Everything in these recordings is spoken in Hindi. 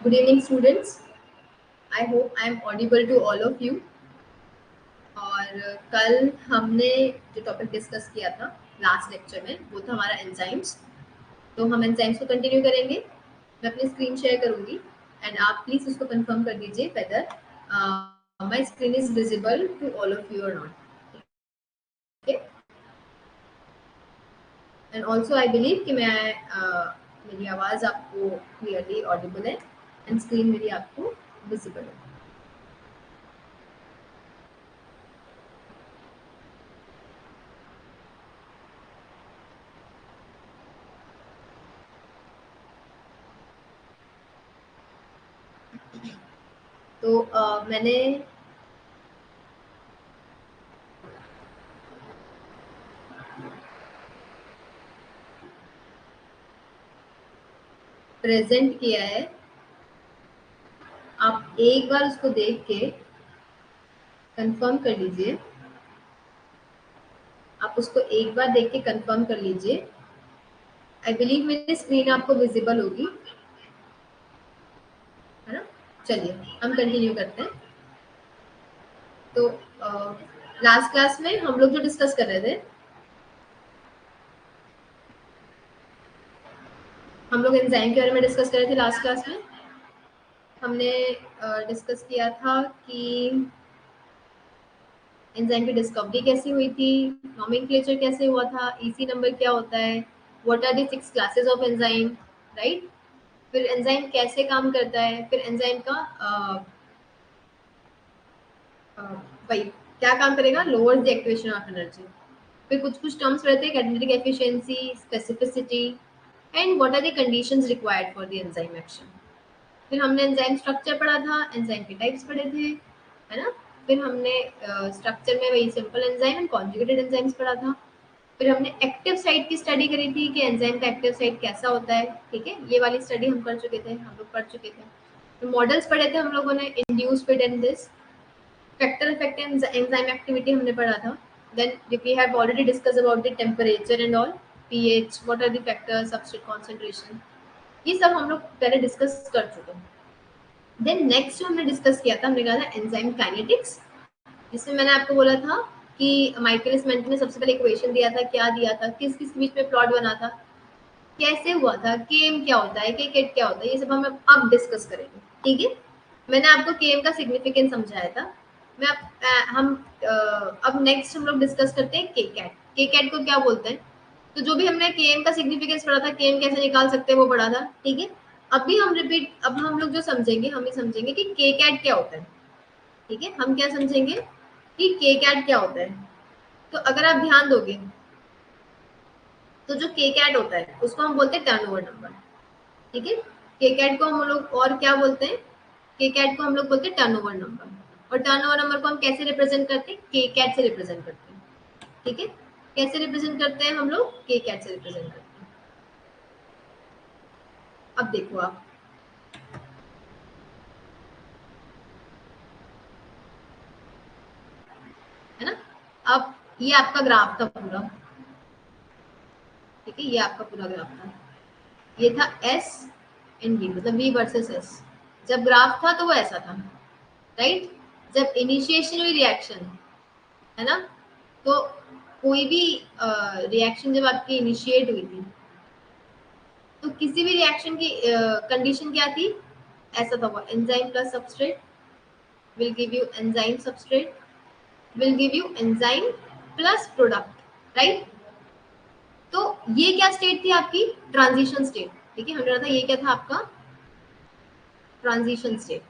Good evening, students. I hope I am audible to all of you. और कल हमने जो टॉपिक डिस्कस किया था लास्ट लेक्चर में वो था हमारा एंजाइम्स। तो हम एंजाइम्स को कंटिन्यू करेंगे। मैं अपनी स्क्रीन शेयर करूंगी एंड आप प्लीज उसको कंफर्म कर दीजिए whether my screen is visible to all of you और not. Okay, and also I believe कि मेरी आवाज़ आपको क्लियरली ऑडिबल है एंड स्क्रीन मेरी आपको विजिबल है। तो मैंने प्रेजेंट किया है, आप एक बार उसको देख के कंफर्म कर लीजिए। आप उसको एक बार देख के कंफर्म कर लीजिए। आई बिलीव मेरी स्क्रीन आपको विजिबल होगी, है ना। चलिए हम कंटिन्यू करते हैं। तो लास्ट क्लास में हम लोग जो डिस्कस कर रहे थे, हम लोग एंजाइम के बारे में डिस्कस कर रहे थे। लास्ट क्लास में हमने डिस्कस किया था कि एंजाइम की डिस्कवरी कैसी हुई थी, नोमेनक्लेचर कैसे हुआ था, ईसी नंबर क्या होता है, what are the 6 classes of enzyme, right. फिर एंजाइम कैसे काम करता है, फिर एंजाइम का भाई क्या काम करेगा, lowers the activation of energy. फिर कुछ कुछ टर्म्स रहते हैं, catalytic efficiency, specificity and what are the conditions required for the enzyme action. फिर हमने एंजाइम स्ट्रक्चर पढ़ा था, एंजाइम के टाइप्स पढ़े थे, है ना। फिर हमने स्ट्रक्चर में वही simple enzyme and conjugated enzymes पढ़ा था। फिर हमने एक्टिव साइट की स्टडी करी थी कि एंजाइम का एक्टिव साइट कैसा होता है, ठीक है। ये वाली स्टडी हम कर चुके थे, हम लोग पढ़ चुके थे। तो मॉडल्स पढ़े थे हम लोगों ने, induce, fit and this. Factor affect enzyme activity हमने पढ़ा था। Then we have already discuss about the temperature and all, pH, what are the factors, substrate concentration, ये सब हम लोग पहले डिस्कस कर चुके हैं। देन नेक्स्ट जो हमने डिस्कस किया था, हमने कहा था एंजाइम काइनेटिक्स, जिसमें मैंने आपको बोला था कि माइकलिस मेंटन ने सबसे पहले इक्वेशन दिया था, क्या दिया था, किस किस बीच में प्लॉट बना था, कैसे हुआ था, केम क्या होता है, केकेट क्या होता है, ये सब हम अब डिस्कस करेंगे, ठीक है। मैंने आपको केम का सिग्निफिकेंस समझाया था। मैं हम अब नेक्स्ट हम लोग डिस्कस करते हैं केकेट। केकेट को क्या बोलते हैं, तो जो भी हमने केम का सिग्निफिकेंस पढ़ा था, केम कैसे निकाल सकते हैं, वो पढ़ा था, ठीक है। अभी हम रिपीट, अब हम लोग जो समझेंगे, हम ये समझेंगे कि केकेट क्या होता है, ठीक है। हम क्या समझेंगे कि केकेट क्या होता है। तो अगर आप ध्यान दोगे तो जो केकेट होता है उसको हम बोलते हैं टर्नओवर नंबर, ठीक है। केकेट को हम लोग और क्या बोलते हैं, केकेट को हम लोग बोलते हैं टर्नओवर नंबर। और टर्नओवर नंबर को हम कैसे रिप्रेजेंट करते हैं, केकेट से रिप्रेजेंट करते हैं, ठीक है। कैसे रिप्रेजेंट करते हैं हम लोग, केकेट से रिप्रेजेंट करते हैं। अब देखो आप, है ना। अब ये आपका ग्राफ था पूरा, ठीक है। ये आपका पूरा ग्राफ था, ये था एस एंड बी, मतलब बी वर्सेस एस। जब ग्राफ था तो वो ऐसा था, राइट। जब इनिशिएशन हुई रिएक्शन, है ना, तो कोई भी रिएक्शन जब आपकी इनिशिएट हुई थी, तो किसी भी रिएक्शन की कंडीशन क्या थी, ऐसा था वो, enzyme plus substrate will give you enzyme, substrate will give you enzyme plus product, right. तो ये क्या स्टेट थी आपकी, ट्रांजिशन स्टेट, ठीक है। हमने कहा था ये क्या था आपका, ट्रांजिशन स्टेट,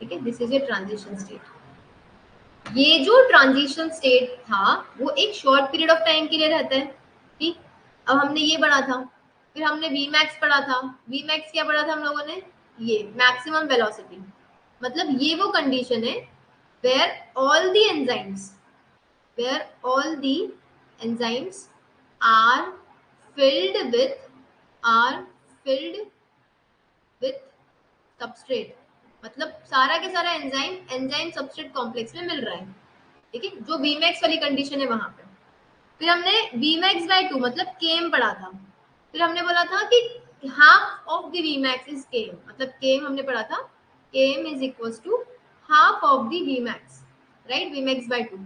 ठीक है। This is a transition state. ये जो ट्रांजिशन स्टेट था वो एक शॉर्ट पीरियड ऑफ टाइम के लिए रहता है, ठीक। अब हमने ये पढ़ा था, फिर हमने वी मैक्स पढ़ा था। वी मैक्स क्या पढ़ा था हम लोगों ने, ये मैक्सिमम वेलोसिटी, मतलब ये वो कंडीशन है where all the enzymes, where all the enzymes are filled with are filled with substrate, मतलब सारा के सारा एंजाइम एंजाइम सबस्ट्रेट कॉम्प्लेक्स में मिल रहा है, ठीक है। जो वीमैक्स वाली कंडीशन है वहां पे। फिर हमने वीमैक्स बाय 2 मतलब केम पढ़ा था। फिर हमने बोला था कि half of the Vmax is Km, मतलब Km हमने पढ़ा था, Km is equals to half of the Vmax, right, Vmax by 2।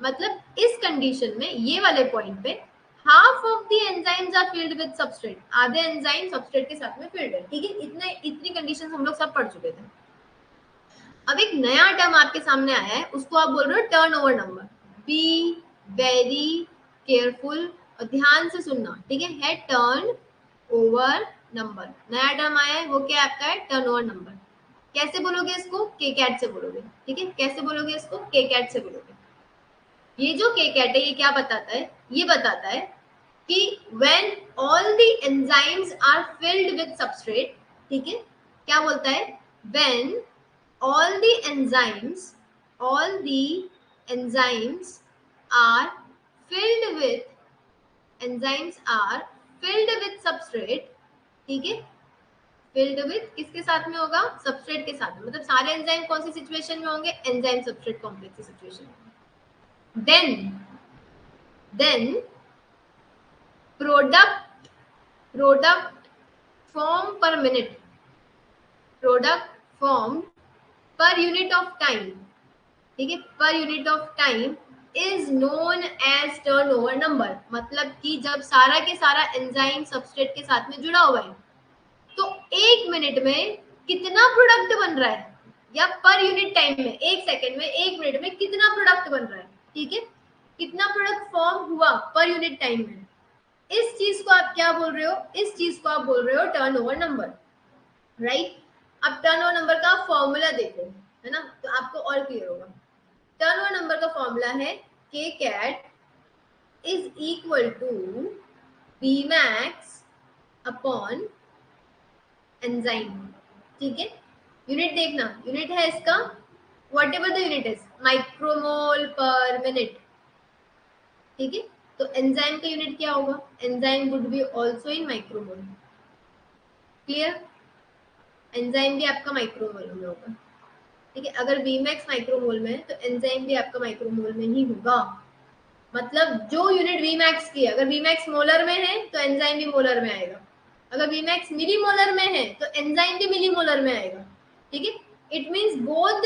मतलब इस कंडीशन में ये वाले पॉइंट पे half of the enzymes are filled with substrate, आधे एंजाइम सबस्ट्रेट के साथ में फिल्ड है, ठीक है। इतनी कंडीशंस हम लोग सब पढ़ चुके थे। अब एक नया टर्म आपके सामने आया है, उसको आप बोल रहे हो turnover number. Be very careful और ध्यान से सुनना, ठीक है टर्न ओवर नंबर, नया टर्म आया है, वो क्या आपका है, टर्नओवर नंबर। कैसे बोलोगे इसको, के कैट से बोलोगे, ठीक है। कैसे बोलोगे इसको, के कैट से बोलोगे। ये जो के कैट है ये क्या बताता है, ये बताता है कि when all the enzymes are filled with substrate, ठीक है, क्या बोलता है, when all the enzymes are filled with substrate, ठीक है, filled with किसके साथ में होगा, सबस्ट्रेट के साथ में, मतलब सारे एंजाइम कौन सी सिचुएशन में होंगे, एंजाइम सबस्ट्रेट कॉम्प्लेक्स की सिचुएशन में। then product form per minute, product formed per unit of time, ठीक है, पर unit of time is known as turnover number. मतलब कि जब सारा के सारा एंजाइम सबस्ट्रेट के साथ में जुड़ा हुआ है तो एक मिनट में कितना प्रोडक्ट बन रहा है, या पर यूनिट टाइम में, एक सेकेंड में, एक मिनट में कितना प्रोडक्ट बन रहा है, ठीक है, कितना प्रोडक्ट फॉर्म हुआ पर यूनिट टाइम में, इस चीज को आप क्या बोल रहे हो, इस चीज को आप बोल रहे हो टर्नओवर नंबर, राइट। अब टर्नओवर नंबर का फॉर्मूला देखो, है ना, तो आपको और क्लियर होगा। टर्नओवर नंबर का फॉर्मूला है k cat is equal to Vmax upon enzyme, ठीक है। यूनिट देखना, यूनिट है इसका whatever the unit is micromole per minute, ठीक है। तो एंजाइम का यूनिट क्या होगा, enzyme would be also in micromole, clear. Enzyme भी आपका माइक्रोमोल में होगा, ठीक है। अगर Vmax माइक्रोमोल में है तो एंजाइम भी आपका माइक्रोमोल में ही होगा। मतलब जो यूनिट Vmax की है, अगर Vmax मोलर में है तो एंजाइम भी मोलर में आएगा, अगर Vmax मिलीमोलर में है तो एंजाइम भी मिलीमोलर में आएगा, ठीक है। It means both the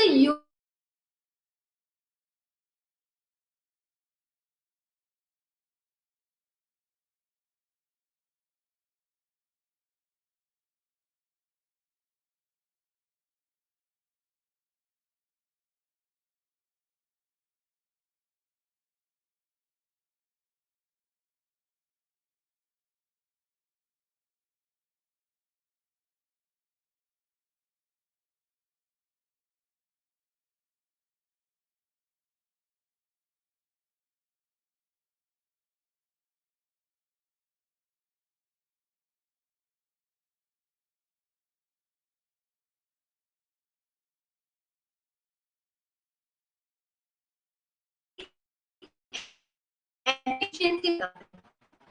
efficiency,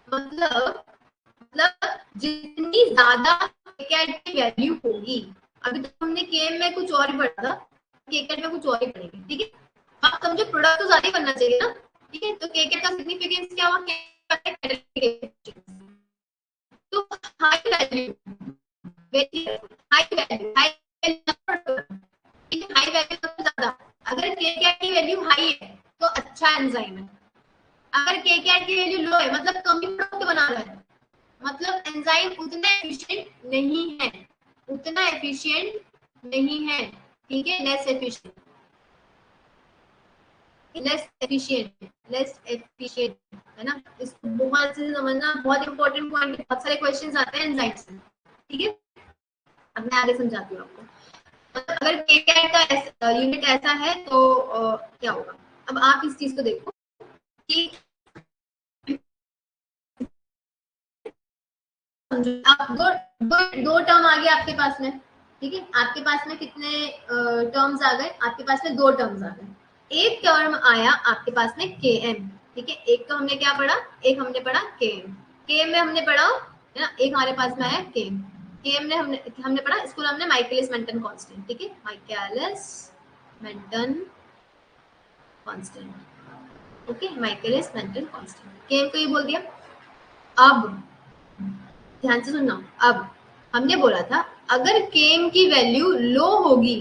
मतलब जितनी ज्यादा केकेट की वैल्यू होगी, अभी तो हमने केएम में कुछ और ही पढ़ा था, केकेट में कुछ और ही पढ़ेंगे, ठीक है। आप समझो प्रोडक्ट तो ज्यादा ही बनना चाहिए ना, ठीक है। तो केकेट का सिग्निफिकेंस क्या हुआ, तो high value, high value, high value सबसे ज्यादा, अगर केकेट की वैल्यू हाई है तो अच्छा एंजाइम है, अगर केकेट की वैल्यू लो है मतलब कम ही प्रोडक्ट बना रहा है, मतलब एंजाइम उतना एफिशिएंट नहीं है, उतना एफिशिएंट नहीं है, ठीक है, लेस एफिशिएंट, लेस एफिशिएंट, है ना। इसको बहुत अच्छे से समझना, बहुत इंपॉर्टेंट पॉइंट, बहुत सारे क्वेश्चंस आते हैं एंजाइम से, ठीक है। अब मैं आगे समझाती हूँ आपको। मतलब अगर केकेट का यूनिट ऐसा है तो क्या होगा। अब आप इस चीज को देखो कि आप दो टर्म आ गए आपके पास में, ठीक है। आपके पास में कितने टर्म्स आ गए, आपके पास में दो टर्म्स आ गए। एक टर्म आया आपके पास में Km, ठीक है। एक तो हमने क्या पढ़ा, एक हमने पढ़ा Km, Km में हमने पढ़ा, है ना, एक हमारे पास में आया Km, Km ने हमने पढ़ा, इसको हमने माइकलिस मेंटन कांस्टेंट, ठीक है, Michaelis Menten constant, okay, Michaelis Menten constant, Km को ये बोल दिया। अब ध्यान से सुनना, अब हमने बोला था अगर Km की वैल्यू लो होगी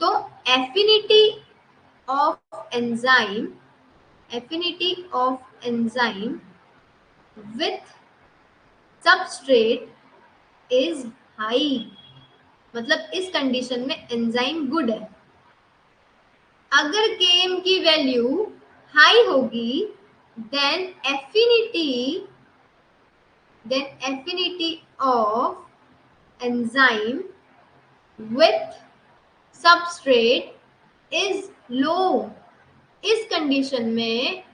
तो affinity of enzyme with substrate is high, मतलब इस कंडीशन में एंजाइम गुड है। अगर Km की वैल्यू हाई होगी then affinity of enzyme with substrate is low. इस कंडीशन में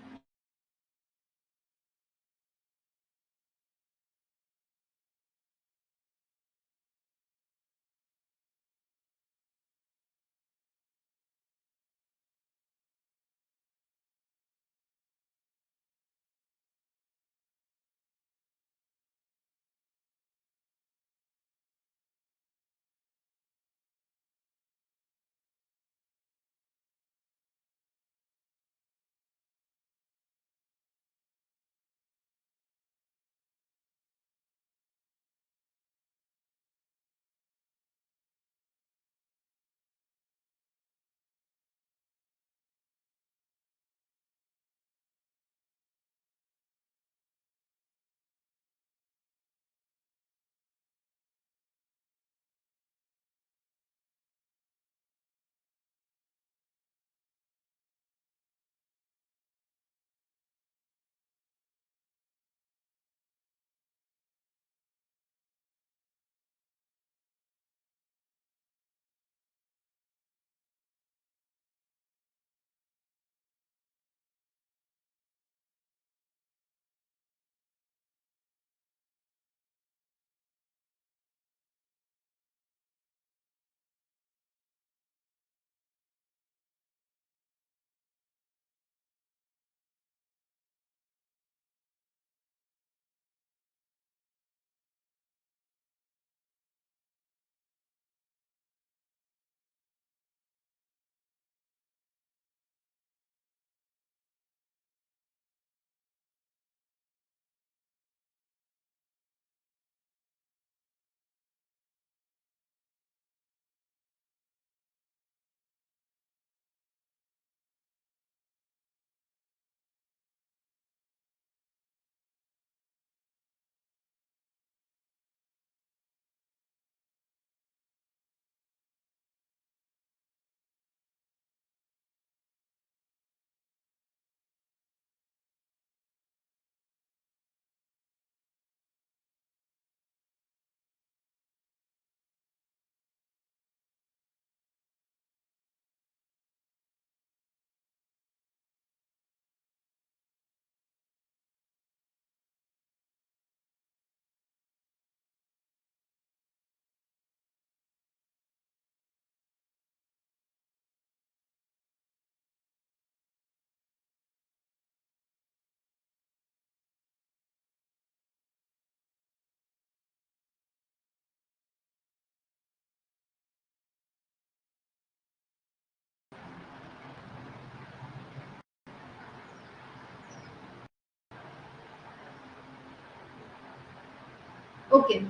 okay,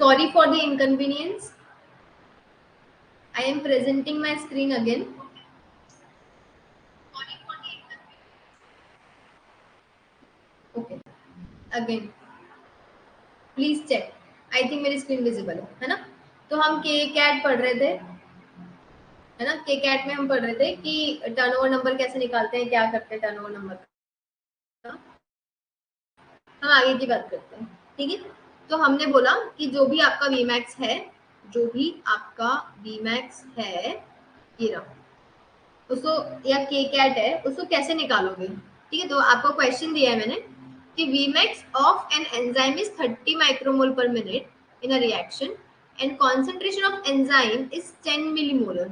sorry for the inconvenience. I am presenting my screen again. Okay, again please check. I think मेरी स्क्रीन विजिबल है ना? तो हम के कैट पढ़ रहे थे, है ना? के कैट में हम पढ़ रहे थे कि टर्नओवर नंबर कैसे निकालते हैं, क्या करते हैं टर्नओवर नंबर का। हम आगे की बात करते हैं, ठीक है? तो हमने बोला कि जो भी आपका वीमैक्स है, जो भी आपका वीमैक्स है, ये रहा, उसको, या के कैट है, उसको कैसे निकालोगे? ठीक है, तो आपको क्वेश्चन दिया है मैंने कि Vmax of an enzyme is 30 micromole per minute in a reaction and concentration of enzyme is 10 millimolar.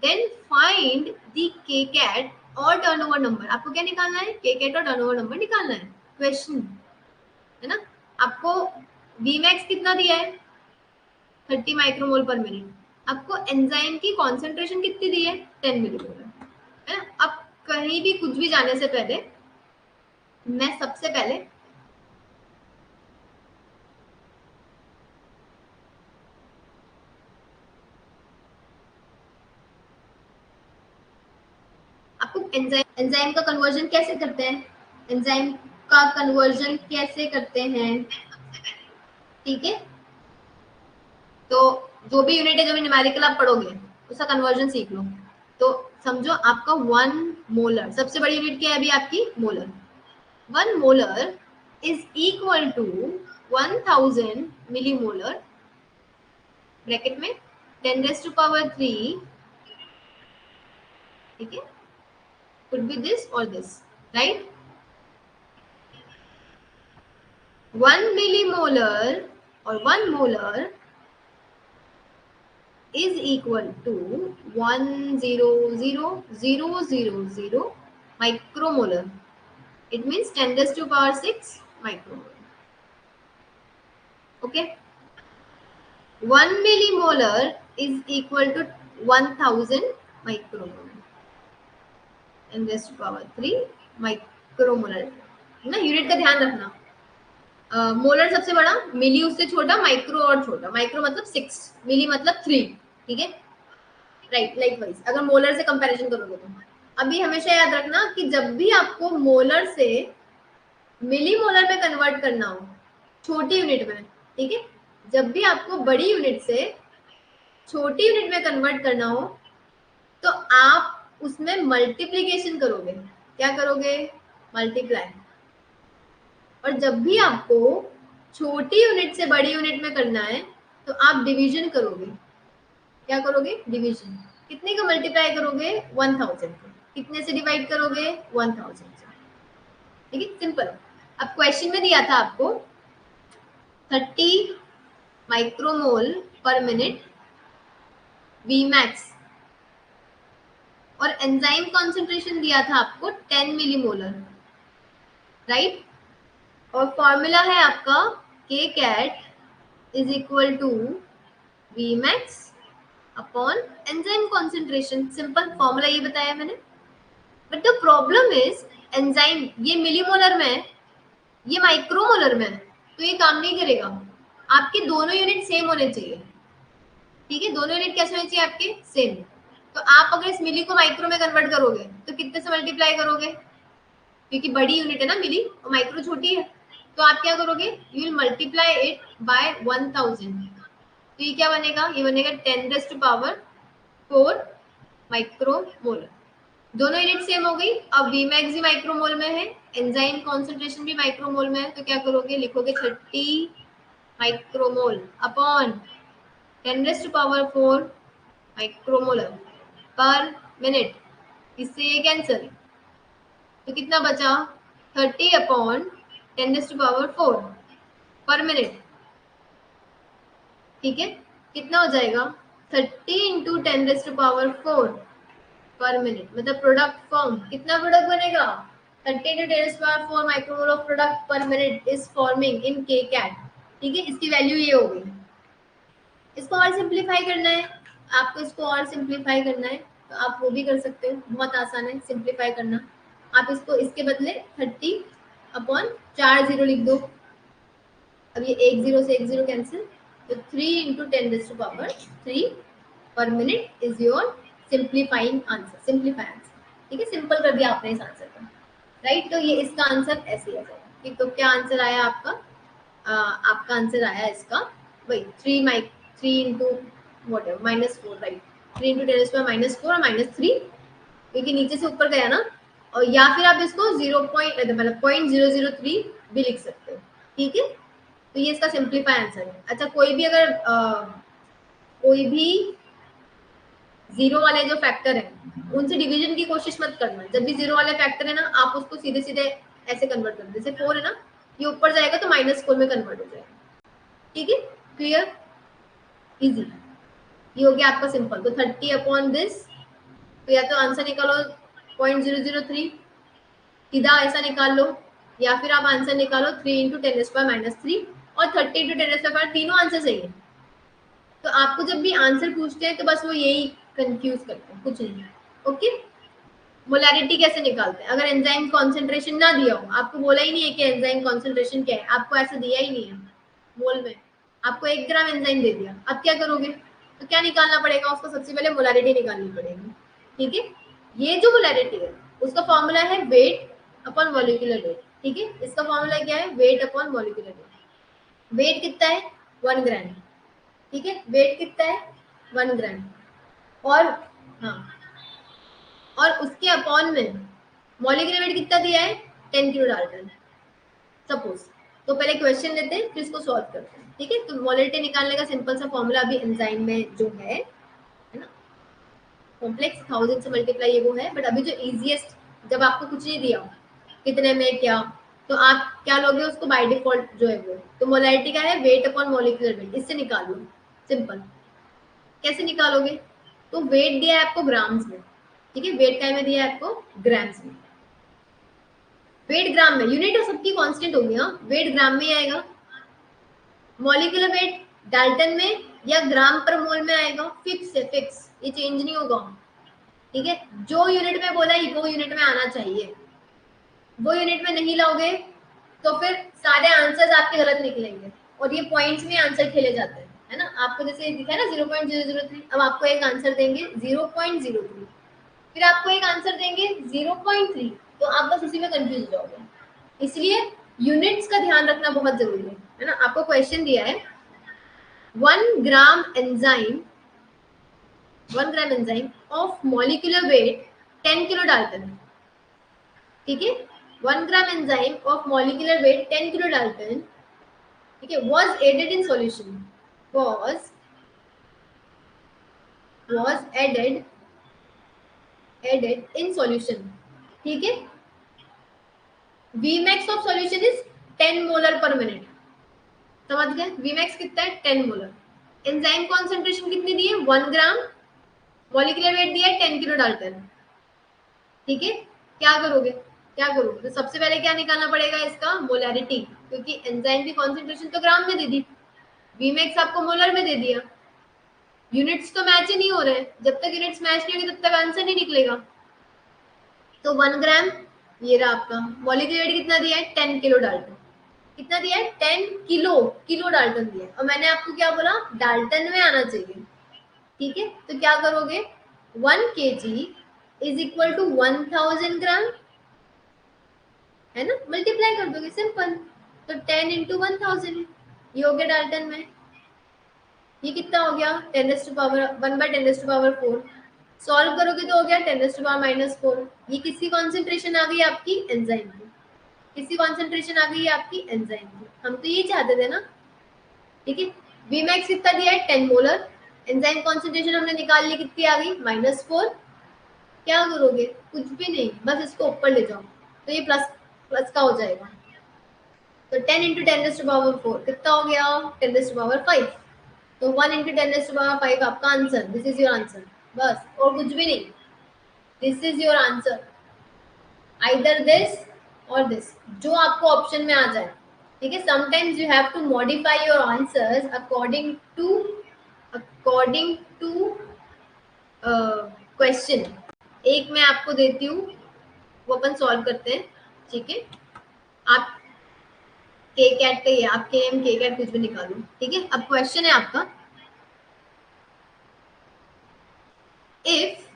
Then find the kcat और turnover number. आपको क्या निकालना है? kcat और turnover number निकालना है, क्वेश्चन है ना? आपको Vmax कितना दिया है? 30 माइक्रोमोल पर मिनट। आपको एंजाइम की कॉन्सेंट्रेशन कितनी दी है? 10 मिलीमोलर, है ना? अब कहीं भी कुछ भी जाने से पहले मैं सबसे पहले एंजाइम का कन्वर्जन कैसे करते हैं, एंजाइम का कन्वर्जन कैसे करते हैं, ठीक है। तो जो भी यूनिट है, जो भी न्यूमेरिकल आप पढ़ोगे उसका कन्वर्जन सीख लो। तो समझो आपका 1 मोलर, सबसे बड़ी यूनिट क्या है अभी आपकी, molar. 1 molar is equal to 1000 millimolar, bracket में 10⁻3, ठीक है, could be this or this, right? 1 millimolar or 1 molar is equal to 100,000 micromolar. It means 10⁻6 micromolar. Okay. 1 millimolar is equal to 1000 micromolar. 10⁻3 micromolar. ना यूनिट का ध्यान रखना। मोलर सबसे बड़ा, मिली उससे छोटा, माइक्रो और छोटा। माइक्रो मतलब 6, मिली मतलब 3, ठीक है, राइट। लाइकवाइज अगर मोलर से कंपैरिजन करोगे तो अभी हमेशा याद रखना कि जब भी आपको मोलर से मिली मोलर में कन्वर्ट करना हो, छोटी यूनिट में, ठीक है, जब भी आपको बड़ी यूनिट से छोटी यूनिट में कन्वर्ट करना हो तो आप उसमें मल्टीप्लीकेशन करोगे। क्या करोगे, मल्टीप्लाई। और जब भी आपको छोटी यूनिट से बड़ी यूनिट में करना है तो आप डिवीजन करोगे। क्या करोगे, डिवीजन। कितने का मल्टीप्लाई करोगे, 1000 को। कितने से डिवाइड करोगे, 1000 से, ठीक है, सिंपल। अब क्वेश्चन में दिया था आपको 30 micromole per minute V max, और एंजाइम कॉन्सेंट्रेशन दिया था आपको 10 मिलीमोलर, राइट। और फॉर्मूला है आपका k cat is equal to V max upon enzyme concentration. Simple formula ये बताया मैंने। But the problem is enzyme ये मिलीमोलर में है, ये माइक्रोमोलर में है, तो ये काम नहीं करेगा। आपके दोनों यूनिट सेम होने चाहिए, ठीक है, दोनों यूनिट कैसे होने चाहिए आपके, सेम। तो आप अगर इस मिली को माइक्रो में कन्वर्ट करोगे तो कितने से मल्टीप्लाई करोगे, क्योंकि बड़ी यूनिट है ना मिली और माइक्रो छोटी है, तो आप क्या करोगे, you will multiply it by 1000। तो ये क्या बनेगा, ये बनेगा 10⁻4 माइक्रोमोल। दोनों यूनिट सेम हो गई। अब वी मैक्स भी माइक्रोमोल में है, एंजाइम कॉन्सेंट्रेशन भी माइक्रोमोल में है, तो क्या करोगे, लिखोगे 30 माइक्रोमोल अपॉन 10⁻4 माइक्रोमोलर पर मिनट। इससे ये कैंसिल, तो कितना बचा, 30 अपॉन 10⁻4 पर मिनट, ठीक है। कितना हो जाएगा, 30 इंटू 10⁻4 पर मिनट, मतलब प्रोडक्ट फॉर्म। कितना प्रोडक्ट बनेगा, 30 into 10⁻4 micromole of product per minute is forming in k cat, ठीक है। इसकी वैल्यू ये हो गई। इसको और सिंप्लीफाई करना है आपको, इसको और सिंप्लीफाई करना है तो आप वो भी कर सकते हो, बहुत आसान है सिंप्लीफाई करना। आप इसको इसके बदले 30 अपॉन 4 जीरो लिख दो। अब ये 1 0 से 1 0 कैंसिल, तो 3 इंटू 10⁻3 पर minute is your simplifying answer, simplify answer, ठीक है। सिंपल कर दिया आपने इस आंसर को, राइट। तो ये इसका आंसर ऐसे आ जाएगा, ठीक। तो क्या आंसर आया आपका, आपका आंसर आया इसका वही 3 इंटू whatever -4, राइट। 3 इंटू 10⁻4 और -3, क्योंकि नीचे से ऊपर गया ना। और या फिर आप इसको 0.003 भी लिख सकते हो, ठीक है। तो ये इसका सिंप्लीफाई आंसर है। अच्छा, कोई भी अगर कोई भी जीरो वाले जो फैक्टर है उनसे डिवीजन की कोशिश मत करना। जब भी जीरो वाले फैक्टर है ना, आप उसको सीधे सीधे ऐसे कन्वर्ट कर दो। जैसे 4 है ना, ये ऊपर जाएगा तो -4 में कन्वर्ट हो जाएगा, ठीक है। Clear, easy. ये हो गया आपका सिंपल। तो 30 अपॉन दिस, तो या तो आंसर निकालो 0.003, सीधा ऐसा निकाल लो, या फिर आप आंसर निकालो 3 इंटू 10⁻³ और 30 इंटू 10⁻, तीनों आंसर सही है। तो आपको जब भी आंसर पूछते हैं तो बस वो यही कंफ्यूज करते हैं, कुछ नहीं है, ओके। मोलैरिटी कैसे निकालते हैं, अगर एंजाइम कॉन्सेंट्रेशन ना दिया हो, आपको बोला ही नहीं है कि एंजाइम कॉन्सेंट्रेशन क्या है, आपको ऐसा दिया ही नहीं है मोल में, आपको 1 ग्राम एंजाइम दे दिया, अब क्या करोगे, तो क्या निकालना पड़ेगा, उसको सबसे पहले मोलैरिटी निकालनी पड़ेगी, ठीक है। ये जो मोलैरिटी है उसका फॉर्मूला है वेट अपॉन मॉलिक्यूलर वेट, ठीक है। इसका फॉर्मूला क्या है, weight upon molecular weight. Weight कितना है, 1 ग्राम, ठीक है। वेट कितना है, 1 ग्राम। और हाँ, और उसके अपॉन में मॉलिक्यूलर वेट कितना दिया है, 10 किलो डाल्टन सपोज। तो पहले क्वेश्चन लेते हैं फिर इसको सॉल्व करते हैं, ठीक है। तो मोलरिटी निकालने का सिंपल सा फॉर्मूला अभी एंजाइम में जो है ना, कॉम्प्लेक्स 1000 से मल्टीप्लाई ये वो है, बट अभी जो इजीएस्ट, जब आपको कुछ नहीं दिया कितने में क्या, तो आप क्या लोगे उसको बाय डिफॉल्ट जो है वो, तो मोलरिटी का है वेट अपॉन मॉलिक्यूलर वेट, इससे निकाल लो सिंपल। कैसे निकालोगे, तो वेट दिया है आपको ग्राम्स में, ठीक है। वेट का में दिया है आपको ग्राम्स में, वेट ग्राम में, यूनिट तो सबकी कांस्टेंट होगी, हाँ वेट ग्राम में आएगा। मॉलिक्यूलर वेट डाल्टन में या ग्राम पर मोल में आएगा, फिक्स है, फिक्स, ये चेंज नहीं होगा, ठीक है। जो यूनिट में बोला है वो यूनिट में आना चाहिए, वो यूनिट में नहीं लाओगे तो फिर सारे आंसर्स आपके गलत निकलेंगे, और ये पॉइंट्स में आंसर खेले जाते हैं, है ना। आपको जैसे दिखा है ना 0.003, अब आपको एक आंसर देंगे 0.03, फिर आपको एक आंसर देंगे 0.3, तो आप बस उसी में कंफ्यूज हो जाओगे। इसलिए यूनिट्स का ध्यान रखना बहुत जरूरी है ना। आपको क्वेश्चन दिया है 1 gram enzyme, 1 gram enzyme of molecular weight 10 kilo dalton, ठीक है। 1 gram enzyme of molecular weight 10 kilo dalton, ठीक है, was added in solution, was added in solution, ठीक है। Vmax of solution is 10 molar पर मिनट, समझ गए। Vmax कितना है, 10 मोलर। एंजाइम कॉन्सेंट्रेशन कितनी दी है, 1 ग्राम, मॉलिक्यूलर वेट दिया है 10 किलो डाल्टन, ठीक है। क्या करोगे, क्या करोगे, तो सबसे पहले क्या निकालना पड़ेगा, इसका मोलैरिटी, क्योंकि एंजाइम की कॉन्सेंट्रेशन तो ग्राम में दे दी, Vmax आपको मोलर में दे दिया, यूनिट्स तो मैच ही नहीं हो रहे, जब तक यूनिट्स मैच नहीं होगी तब तक आंसर नहीं निकलेगा। तो 1 ग्राम, ये रहा आपका मॉलिक्यूलर वेट कितना दिया है, 10 किलो डाल्टन, कितना दिया है, 10 किलो, किलो डाल्टन दिया है। और मैंने आपको क्या बोला, डाल्टन में आना चाहिए, ठीक है। तो क्या करोगे, 1 kg इज इक्वल टू 1000 ग्राम, है ना, मल्टीप्लाई कर दोगे सिंपल, तो 10 इंटू 1000, ये हो गया डाल्टन में। ये कितना हो गया, 1/10⁻⁴, सॉल्व करोगे तो हो गया 10⁻⁻⁴। ये किसकी कॉन्सेंट्रेशन आ गई, आपकी एंजाइम की, किसकी कॉन्सेंट्रेशन आ गई आपकी एंजाइम की, हम तो ये चाहते थे ना, ठीक है। Vmax कितना दिया है, 10 मोलर, एंजाइम कॉन्सेंट्रेशन हमने निकाल ली, कितनी आ गई, -4। क्या करोगे, कुछ भी नहीं, बस इसको ऊपर ले जाओ, तो ये प्लस प्लस का हो जाएगा, तो 10 इंटू 10⁻⁴ कितना हो गया, 10⁻⁵। तो 1 इंटू 10⁻⁵ आपका answer, this is your answer, बस और कुछ भी नहीं, this is your answer, either this और दिस, जो आपको ऑप्शन में आ जाए, ठीक है। Sometimes you have to modify your answers according to question. एक मैं आपको देती हूँ, वो अपन सॉल्व करते हैं, ठीक है। आप के कैट का ही, आप के एम के कैट कुछ भी निकालो, ठीक है। अब क्वेश्चन है आपका, इफ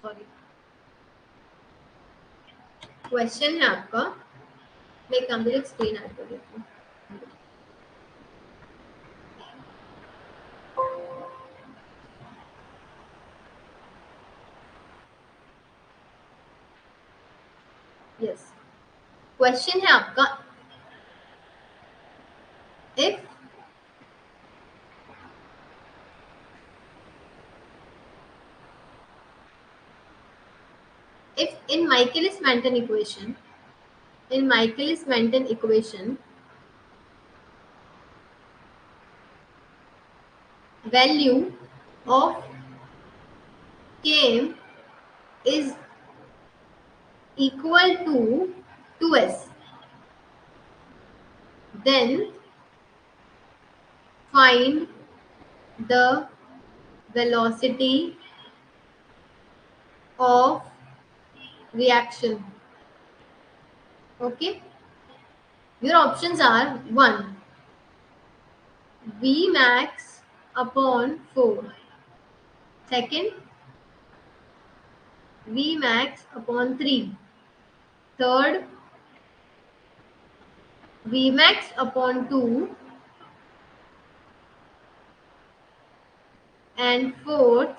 सॉरी, क्वेश्चन है आपका, मैं एक काम स्क्रीन ऐड कर देती हूँ। यस, क्वेश्चन है आपका, if in Michaelis-Menten equation, value of Km is equal to 2s, then find the velocity of reaction. Okay, your options are 1 Vmax upon 4. Second, V max upon 3. Third, V max upon 2. And fourth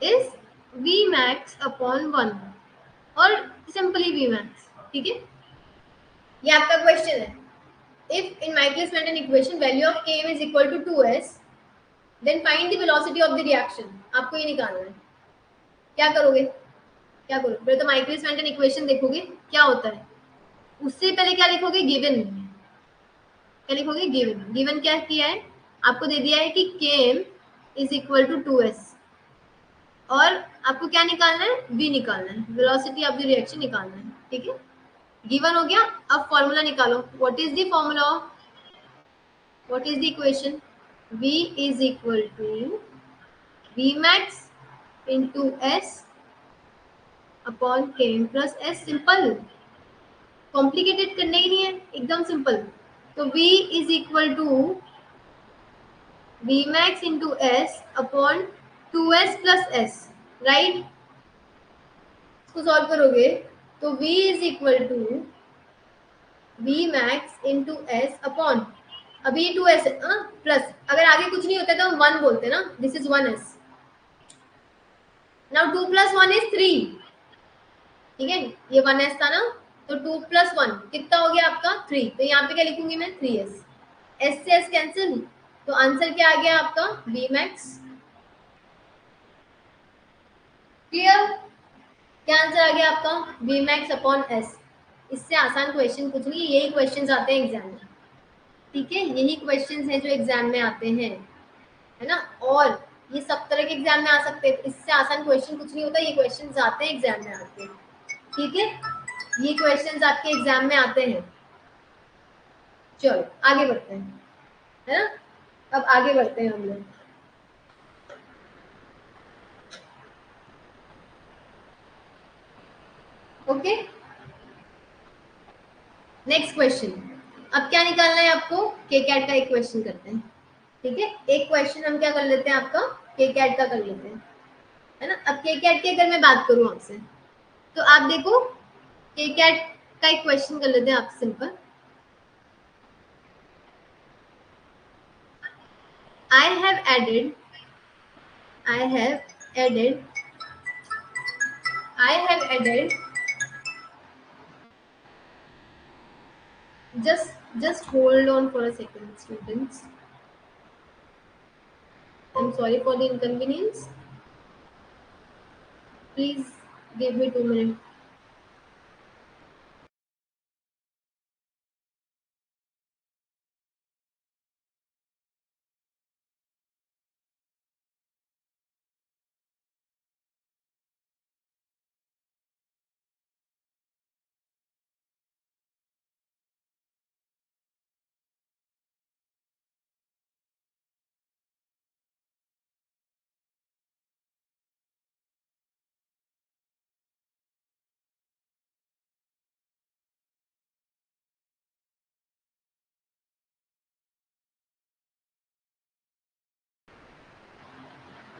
is V max upon 1 और सिंपली V max. ठीक है, ये आपका क्वेश्चन है. If in Michaelis-Menten equation value of Km is equal to 2s, then find the velocity of the reaction. आपको ये निकालना है. क्या करोगे? क्या करोगे? पहले तो Michaelis-Menten equation देखोगे क्या होता है. उससे पहले क्या लिखोगे? गिवन. क्या लिखोगे? गिवन. गिवन क्या किया है? आपको दे दिया है कि Km is equal to 2s और आपको क्या निकालना है? v निकालना है, वेलोसिटी ऑफ द रिएक्शन निकालना है. ठीक है, गिवन हो गया. अब फॉर्मूला निकालो. What is the formula? What is the equation? v is equal to v max into s upon km plus s. Simple, complicated करना ही नहीं है, एकदम सिंपल. तो v is equal to v max into s upon 2s plus s. Right, इसको सॉल्व करोगे तो v is equal to v max into S upon, अभी 2s प्लस, अगर आगे कुछ नहीं होता तो हम 1 बोलते ना. This is 1s. Now 2 plus 1 is 3. ठीक है, ये 1s था ना, तो 2 प्लस 1 कितना हो गया आपका? 3. तो यहाँ पे क्या लिखूंगी मैं? 3s. s से s कैंसिल, तो आंसर क्या आ गया आपका? v max. क्लियर? क्या आंसर आ गया आपका? v max upon s. इससे आसान क्वेश्चन कुछ नहीं, यही क्वेश्चंस आते हैं एग्जाम में. ठीक है, यही क्वेश्चंस हैं जो एग्जाम में आते हैं, है ना. और ये सब तरह के एग्जाम में आ सकते हैं. इससे आसान क्वेश्चन कुछ नहीं होता, ये क्वेश्चंस आते हैं एग्जाम में आते हैं. ठीक है, ये क्वेश्चंस आपके एग्जाम में आते हैं. चलो आगे बढ़ते हैं, है ना. अब आगे बढ़ते हैं हम लोग. Okay, next question. अब क्या निकालना है आपको? के कैट का एक क्वेश्चन करते हैं. ठीक है, एक क्वेश्चन हम क्या कर लेते हैं आपका? के कैट का कर लेते हैं, है ना. अब के कैट की अगर मैं बात करूं आपसे, तो आप देखो के कैट का एक क्वेश्चन कर लेते हैं आपसे. Simple. I have added I have added I have added just hold on for a second, students. I'm sorry for the inconvenience. Please give me 2 minutes.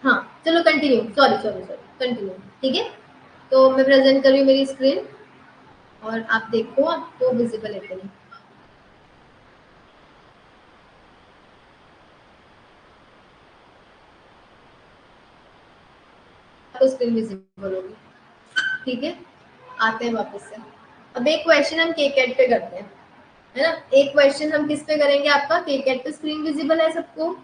हाँ चलो continue. Sorry sorry sorry, continue. ठीक है, तो मैं प्रेजेंट कर रही हूँ मेरी स्क्रीन और आप देखो आपको विजिबल है कि नहीं. आपको स्क्रीन विजिबल होगी. ठीक है, आते हैं वापस से. अब एक क्वेश्चन हम के कैट पे करते हैं, है ना. एक क्वेश्चन हम किस पे करेंगे आपका? के कैट पे. स्क्रीन विजिबल है सबको?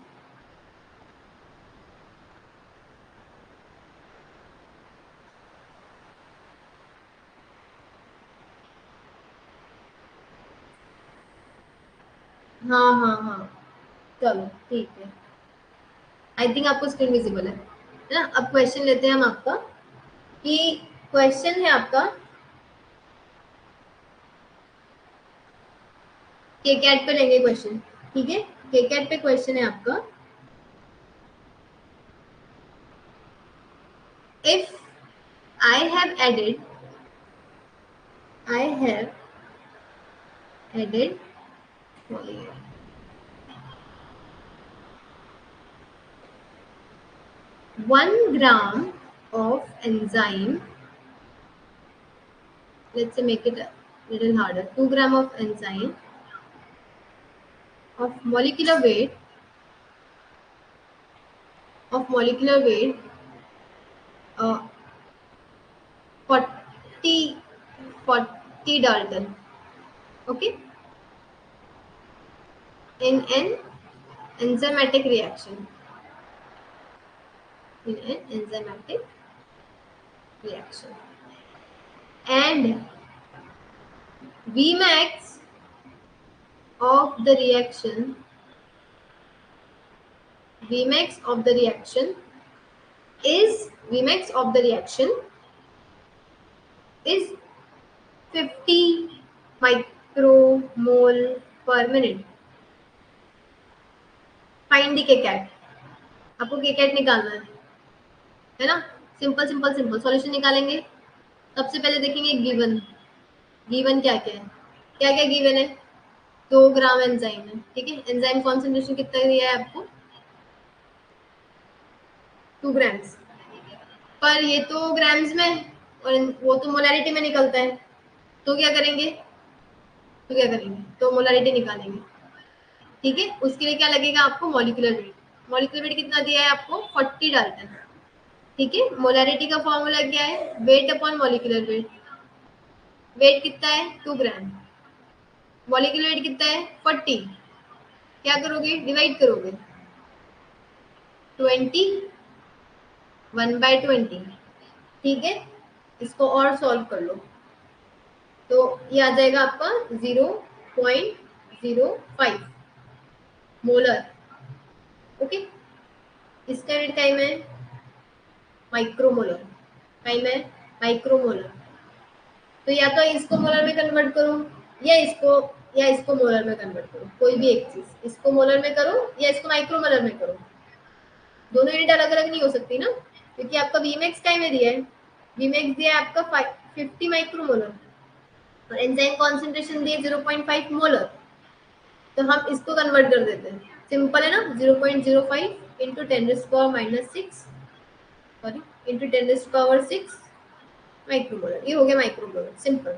हाँ हाँ हाँ, चलो ठीक है. आई थिंक आपको स्क्रीन विजिबल है ना. अब क्वेश्चन लेते हैं हम आपका, कि क्वेश्चन है आपका के कैट पे लेंगे क्वेश्चन. ठीक है, के कैट पे क्वेश्चन है आपका. If I have added I have added 1 gram of enzyme, let's say make it a little harder, 2 gram of enzyme of molecular weight, uh, 40 40 Dalton, okay, in an enzymatic reaction, in an enzymatic reaction, and Vmax of the reaction, Vmax of the reaction Vmax of the reaction is 50 micromole per minute. Find the kcat, आपको केकैट निकालना है ना? सिंपल सिंपल सिंपल सॉल्यूशन निकालेंगे। सबसे पहले देखेंगे गिवन, गिवन क्या क्या है, क्या क्या गिवन है? 2 ग्राम एंजाइम है, ठीक है। एंजाइम कॉन्सेंट्रेशन कितना दिया है आपको? 2 ग्राम्स, पर ये तो ग्राम्स में और वो तो मोलैरिटी में निकलता है, तो क्या करेंगे? तो मोलैरिटी निकालेंगे, ठीक है। उसके लिए क्या लगेगा आपको? Molecular weight. मॉलिक्यूलर वेट कितना दिया है आपको? 40 डाल्टन, ठीक है। मोलैरिटी का फॉर्मूला क्या है? Weight upon molecular weight. Weight कितना है? 2 ग्राम। मॉलिक्यूलर वेट कितना है? 40। क्या करोगे? डिवाइड करोगे 20, 1/20, ठीक है। इसको और सॉल्व कर लो तो ये आ जाएगा आपका 0.05 मोलर, ओके। इसका वेट टाइम है माइक्रोमोलर, टाइम है माइक्रोमोलर। तो या तो इसको मोलर में कन्वर्ट करो या इसको मोलर में कन्वर्ट करो, कोई भी एक चीज। इसको मोलर में करो या इसको माइक्रोमोलर में करो, दोनों यूनिट अलग अलग नहीं हो सकती ना, क्योंकि आपका वीमैक्स टाइम में दिया है, वीमैक्स दिया है आपका 50 माइक्रोमोलर और एंजाइम कॉन्सेंट्रेशन दिए 0.5 मोलर। तो हम इसको कन्वर्ट कर देते हैं, सिंपल है ना। 0.05 इंटू 10⁻⁻6 सॉरी इंटू 10⁻6 माइक्रोमोलर, ये हो गया माइक्रोमोलर, सिंपल।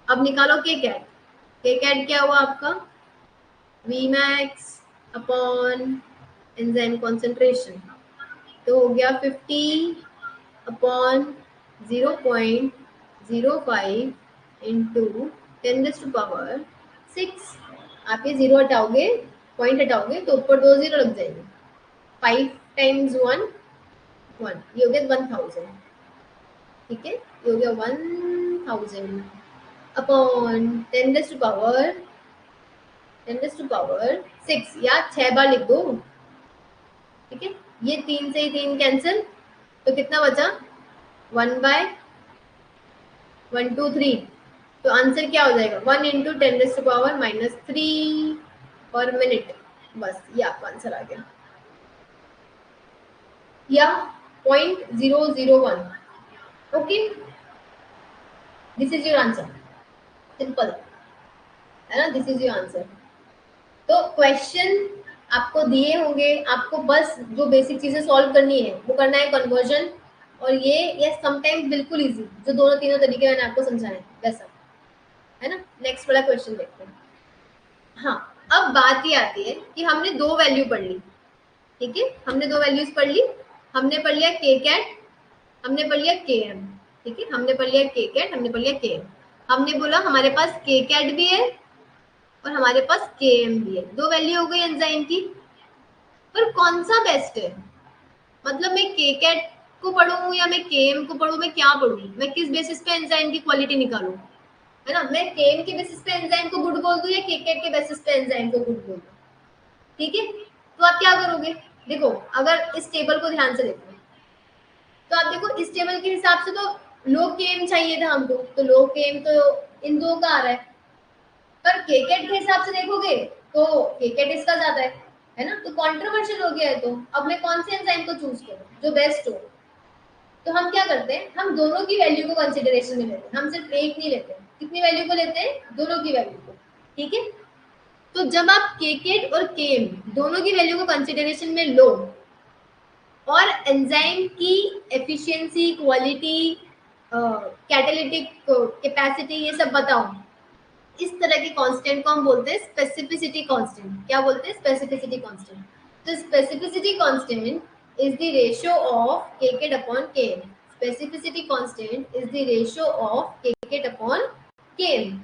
अब निकालो के कैट। के कैट क्या हुआ आपका? Vmax अपॉन एंजाइम कॉन्सेंट्रेशन, तो हो गया 50 अपॉन 0.05 इंटू 10⁻6। आप ये जीरो हटाओगे, पॉइंट हटाओगे तो ऊपर 2 जीरो लग जाएंगे। 5 टाइम्स 1 1, ये हो गया 1000, ठीक है। ये हो गया 1000 अपॉन 10⁻6 या 6 बार लिख दो, ठीक है। ये 3 से ही 3 कैंसिल, तो कितना बचा? 1/123। तो आंसर क्या हो जाएगा? 1 इंटू 10⁻³ पर मिनट। बस ये आपका आंसर आ गया, या 0.001, okay. This is your answer, simple है ना, दिस इज योर आंसर। तो क्वेश्चन आपको दिए होंगे, आपको बस जो बेसिक चीजें सॉल्व करनी है वो करना है, कन्वर्जन और ये समटाइम्स बिल्कुल इजी, जो दोनों तीनों तरीके मैंने आपको समझाए वैसा, है ना। नेक्स्ट वाला क्वेश्चन देखते हैं। हाँ, अब बात ये आती है कि हमने 2 वैल्यू पढ़ ली, ठीक है। हमने 2 वैल्यूज पढ़ ली, हमने पढ़ लिया के कैट, हमने पढ़ लिया के एम, ठीक है। हमने पढ़ लिया के कैट, हमने पढ़ लिया के एम। हमने बोला हमारे पास के कैट भी है और हमारे पास के एम भी है, 2 वैल्यू हो गई एंजाइम की। पर कौन सा बेस्ट है? मतलब मैं के कैट को पढ़ूं या मैं के एम को पढ़ूं, मैं क्या पढ़ूं? मैं किस बेसिस पे एंजाइम की क्वालिटी निकालूं, है ना। मैं के एम के बेसिस पे एंजाइम को गुड बोल दूं या के कैट के बेसिस पे एंजाइम को गुड बोल दूं, ठीक है। तो आप क्या करोगे? देखो, अगर इस टेबल को ध्यान से देखो तो आप देखो इस टेबल के हिसाब से तो लो के एम चाहिए था हमको, तो लो के एम तो इन दो का आ रहा है। पर के कैट के हिसाब से देखोगे तो के कैट इसका ज्यादा है ना। तो कंट्रोवर्शियल हो गया है। तो अब मैं कौन से एंजाइम को चूज करूं जो बेस्ट हो? तो हम क्या करते हैं, हम दोनों की वैल्यू को कंसीडरेशन में लेते हैं, हम सिर्फ एक नहीं लेते हैं। कितनी वैल्यू को लेते हैं? दोनों की वैल्यू को, ठीक है। तो जब आप के कैट और के एम दोनों की वैल्यू को कंसीडरेशन में लो और एंजाइम की एफिशिएंसी, क्वालिटी, कैटालिटिक कैपेसिटी, ये सब बताओ। इस तरह के कांस्टेंट को हम बोलते हैं स्पेसिफिसिटी कांस्टेंट। क्या बोलते हैं? Specificity constant. तो specificity constant is the ratio of kk upon km। Specificity constant is the ratio of kk upon km।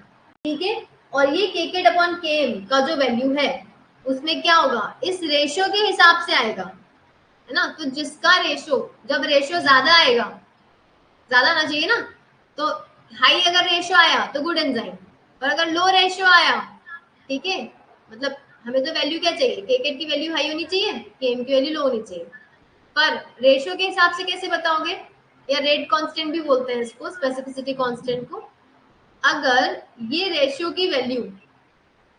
ठीक है, और ये kk अपॉन km का जो वैल्यू है उसमें क्या होगा? इस रेशियो के हिसाब से आएगा, है ना। तो जिसका रेशियो, जब रेशियो ज्यादा आएगा, ज्यादा आना चाहिए ना, तो हाई अगर रेशियो आया तो गुड एंजाइम, और अगर लो रेशियो आया, ठीक है, मतलब हमें तो वैल्यू क्या चाहिए? केकेट की वैल्यू हाई होनी चाहिए, केएम की वैल्यू लो होनी चाहिए। पर रेशियो के हिसाब से कैसे बताओगे? या रेट कांस्टेंट भी बोलते हैं इसको, स्पेसिफिसिटी कांस्टेंट को। अगर ये रेशियो की वैल्यू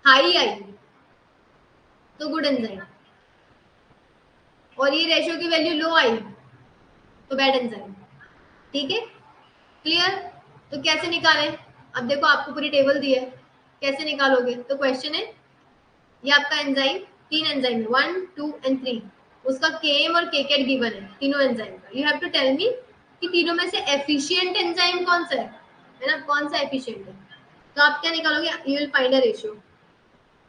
हाई आई तो गुड एंजाइम, और ये रेशियो की वैल्यू लो आई तो बैड एंजाइम। ठीक है, क्लियर? तो कैसे निकालें? अब देखो, आपको पूरी टेबल दी है, कैसे निकालोगे? तो क्वेश्चन है, ये आपका एंजाइम, 3 एंजाइम है, 1 2 एंड 3, उसका केएम और केकेट गिवन है तीनों एंजाइम का। You have to tell me कि तीनों में से एफिशिएंट एंजाइम कौन सा है ना, कौन सा एफिशिएंट है। तो आप क्या निकालोगे? You will find a ratio,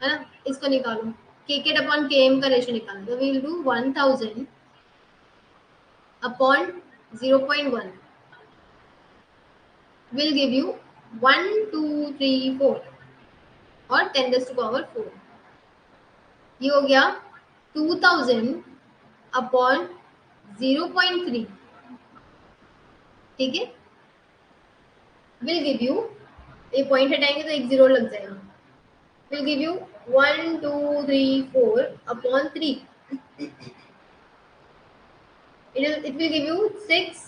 है ना। इसको निकालो, केकेट अपॉन केएम का रेशियो निकालो। तो we will do 1000 upon 0.1 will give you 1 2 3 4 और 10⁻⁴। ये हो गया 2000 अपॉन 0.3। ठीक है, विल गिव यू, ये पॉइंट हटाएंगे तो एक जीरो लग जाएगा, will give you 1 2 3 4 upon 3। it will give you 6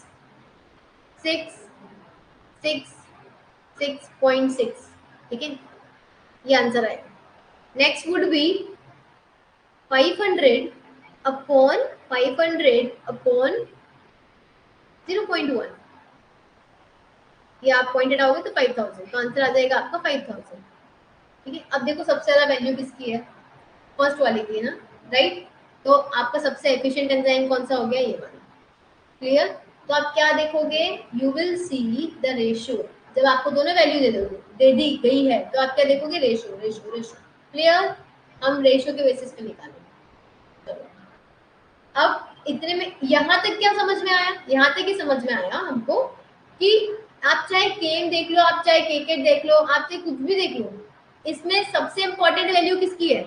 6 6 6.6। ठीक है, ये आंसर आएगा। Next would be 500 upon 500 upon 0.1। ये आप पॉइंट हटाओगे तो 5000, तो आंसर आ जाएगा आपका 5000। ठीक है, अब देखो सबसे ज्यादा वैल्यू किसकी है? फर्स्ट वाली की है ना, राइट। तो आपका सबसे एफिशिएंट एंजाइम कौन सा हो गया? ये वाला। क्लियर? तो आप क्या देखोगे? You will see the ratio. जब आपको दोनों वैल्यू दे दी गई है तो आप क्या देखोगे? Ratio ratio ratio. क्लियर? हम रेशियो के बेसिस पे निकालेंगे। चलो, अब इतने में यहाँ तक क्या समझ में आया? यहाँ तक ही समझ में आया हमको कि आप चाहे केम देख लो, आप चाहे केकेट देख लो, आप चाहे कुछ भी देख लो, इसमें सबसे इंपॉर्टेंट वैल्यू किसकी है?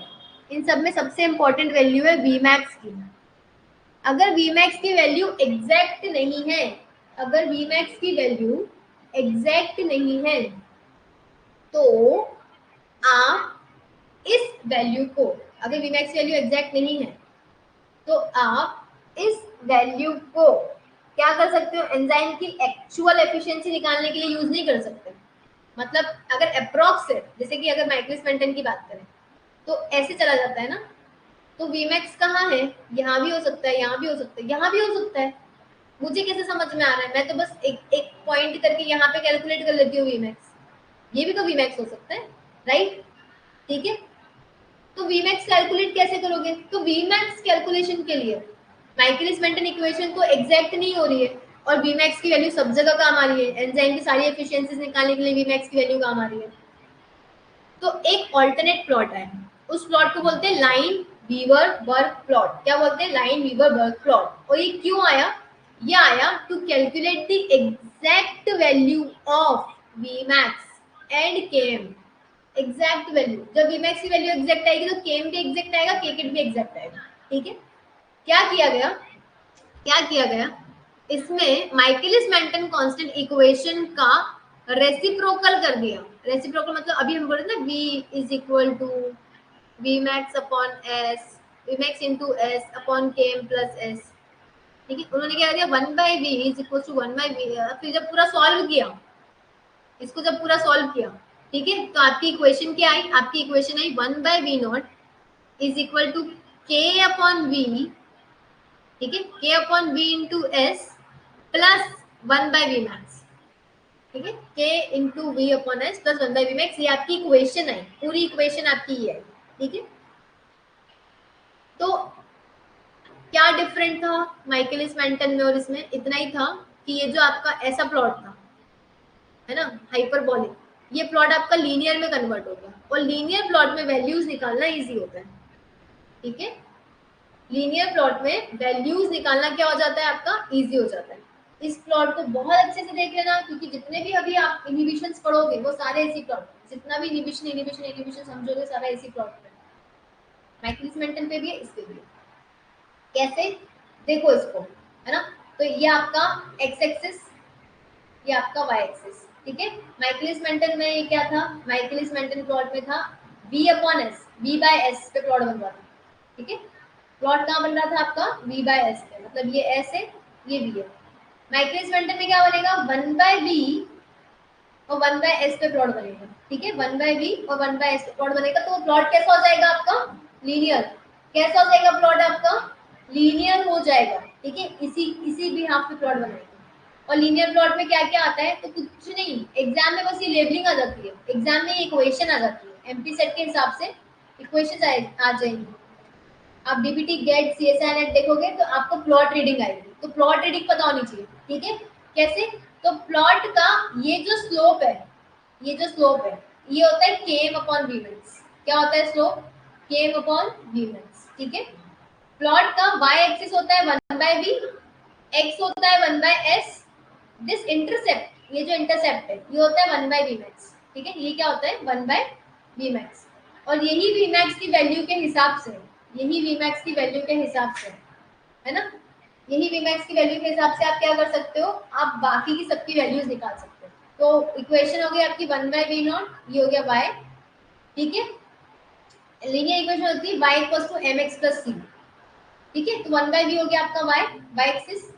इन सब में सबसे इंपॉर्टेंट वैल्यू है वीमैक्स की। अगर वीमैक्स की वैल्यू एग्जैक्ट नहीं है, अगर वीमैक्स की वैल्यू एग्जैक्ट नहीं है, तो आप इस वैल्यू को, अगर वीमैक्स की वैल्यू एग्जैक्ट नहीं है तो आप इस वैल्यू को क्या कर सकते हो? एंजाइम की एक्चुअल एफिशिएंसी निकालने के लिए यूज नहीं कर सकते। मतलब अगर अप्रॉक्स है, जैसे कि अगर माइकलिस मेंटन की बात करें तो ऐसे चला जाता है ना, तो वीमैक्स कहाँ है? यहाँ भी हो सकता है, यहाँ भी हो सकता है, यहाँ भी हो सकता है। मुझे कैसे समझ में आ रहा है? मैं तो बस एक एक पॉइंट करके यहाँ पे कैलकुलेट कर लेती हूँ वीमैक्स। ये भी तो वीमैक्स हो सकता है, राइट? ठीक है, तो वीमैक्स कैलकुलेट कैसे करोगे? तो वीमैक्स कैलकुलेशन के लिए माइकलिस मेंटन इक्वेशन तो एग्जैक्ट नहीं हो रही है, और वीमैक्स की वैल्यू सब जगह काम आ रही है। एंजाइम की सारी एफिशिएंसीज निकालने के लिए वीमैक्स की वैल्यू काम आ रही है। तो एक ऑल्टरनेट प्लॉट है, उस प्लॉट को बोलते हैं लाइन वीवर बर्ग प्लॉट। क्या बोलते हैं? Lineweaver Burk plot. और ये क्यों आया? ये आया to calculate the exact value of Vmax and KM. Exact value, जब वीमैक्स की वैल्यू एग्जैक्ट आएगी तो केएम भी एग्जैक्ट आएगा, केकेट भी एग्जैक्ट आएगा। ठीक है, क्या किया गया? क्या किया गया? इसमें माइकलिस मेंटन कांस्टेंट इक्वेशन का रेसिप्रोकल कर दिया। रेसिप्रोकल मतलब अभी हम बोल रहे थे ना, v is equal to V max upon S, V max into S upon K M plus S. ठीक है, उन्होंने क्या दिया? 1/v is equal to 1/v। फिर जब पूरा सॉल्व किया, इसको जब पूरा सॉल्व किया, ठीक है, तो आपकी इक्वेशन क्या आई? आपकी इक्वेशन आई 1/v naught is equal to k upon v। ठीक है, k upon v into S plus 1/v max. ठीक है, k into V upon S plus 1/v max. ये आपकी इक्वेशन आई, पूरी इक्वेशन आपकी ये है। ठीक है, तो क्या डिफरेंट था माइकलिस मेंटन में और इसमें? इतना ही था कि ये जो आपका ऐसा प्लॉट था, है ना, हाइपरबोलिक, ये प्लॉट आपका लीनियर में कन्वर्ट हो गया, और लीनियर प्लॉट में वैल्यूज निकालना इजी होता है, ठीक है। लीनियर प्लॉट में वैल्यूज निकालना क्या हो जाता है आपका, इजी हो जाता है। इस प्लॉट को बहुत अच्छे से देख लेना, क्योंकि जितने भी अभी आप इनहिबिशंस पढ़ोगे वो सारे इसी प्लॉट, जितना भी इनहिबिशन इनहिबिशन इनहिबिशन समझोगे सारा इसी प्लॉट पे, माइकलिस मेंटन पे भी है, इस पे भी है। कैसे, देखो इसको, है ना, तो ये आपका एक्स एक्सिस, ये आपका वाई एक्सिस, ठीक है। माइकलिस मेंटन में ये क्या था, माइकलिस मेंटन प्लॉट में था v upon S, v by S पे प्लॉट बन रहा था, ठीक है। प्लॉट कहाँ बन रहा था आपका, v बाय एस पे, मतलब ये एस है, ये v है। माइकलिस मेंटन में क्या बनेगा, 1 बाय v और 1 बाय एस पे प्लॉट बनेगा, ठीक है। 1 बाय v और 1 बाय एस पे प्लॉट बनेगा, तो प्लॉट कैसा हो जाएगा आपका, लीनियर। कैसा हो जाएगा प्लॉट आपका, लीनियर हो जाएगा, ठीक है। इसी इसी भी हाफ पे प्लॉट बनेगा। और लीनियर प्लॉट में क्या क्या आता है, तो कुछ नहीं, एग्जाम में बस ये लेबलिंग आ जाती है, एग्जाम में इक्वेशन आ जाती है, एमपी सेट के हिसाब से इक्वेशन आ जाएंगी। आप डीबीटी गेट सीएसआई नेट देखोगे तो आपको प्लॉट रीडिंग आएगी, तो प्लॉट रीडिंग पता होनी चाहिए, ठीक है। कैसे, तो प्लॉट का ये जो स्लोप है, ये जो स्लोप है, ये होता है केम अपॉन वी मैक्स। क्या होता है slope, KM upon V max, ठीक है। प्लॉट का वाई एक्सिस होता है 1 बाय वी, एक्स होता है 1 बाय एस, दिस इंटरसेप्ट, ये जो इंटरसेप्ट है ये होता है 1 बाय वी मैक्स, ठीक है। ये क्या होता है 1 बाय वी मैक्स, और यही वी मैक्स की वैल्यू के हिसाब से, यही वी मैक्स की वैल्यू के हिसाब से, है ना, यही वी मैक्स की वैल्यू के हिसाब से आप क्या कर सकते हो, आप बाकी की सबकी वैल्यूज निकाल सकते हो। तो इक्वेशन हो गई आपकी 1 बाय वी नॉट, ये हो गया y, ठीक है। लीनियर इक्वेशन होती है y equals to mx plus c, ठीक है। तो 1 बाय वी हो गया आपका y एक्सिस,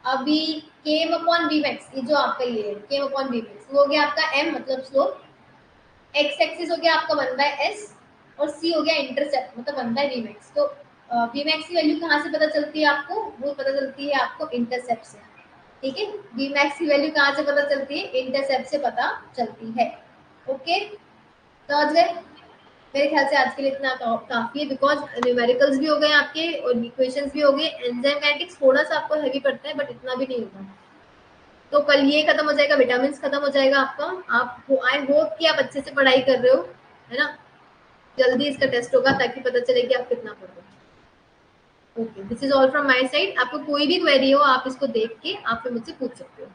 अभी km अपॉन v मैक्स, ये जो आपका ये है km अपॉन v मैक्स, वो हो गया आपका m मतलब स्लोप, x एक्सिस हो गया आपका 1 बाय s, और c हो गया इंटरसेप्ट मतलब 1 बाय v मैक्स। तो v मैक्स की वैल्यू कहाँ से पता चलती है आपको, वो पता चलती है आपको इंटरसेप्ट से, ठीक है। v मैक्स की वैल्यू कहाँ से पता चलती है, इंटरसेप्ट से पता चलती है, ओके। समझ गए, मेरे ख्याल से आज के लिए इतना काफी है, बिकॉज न्यूमेरिकल्स भी हो गए आपके और इक्वेशंस भी हो गए। एंजाइम काइनेटिक्स थोड़ा सा आपको हैवी पड़ता है, बट इतना भी नहीं होता। तो कल ये खत्म हो जाएगा, विटामिन खत्म हो जाएगा आपका। आप आई होप कि आप अच्छे से पढ़ाई कर रहे हो, है ना। जल्दी इसका टेस्ट होगा ताकि पता चले कि आप कितना पढ़ रहे हो। Okay, this is all from my side. आपको कोई भी क्वेरी हो आप इसको देख के आप फिर मुझसे पूछ सकते हो।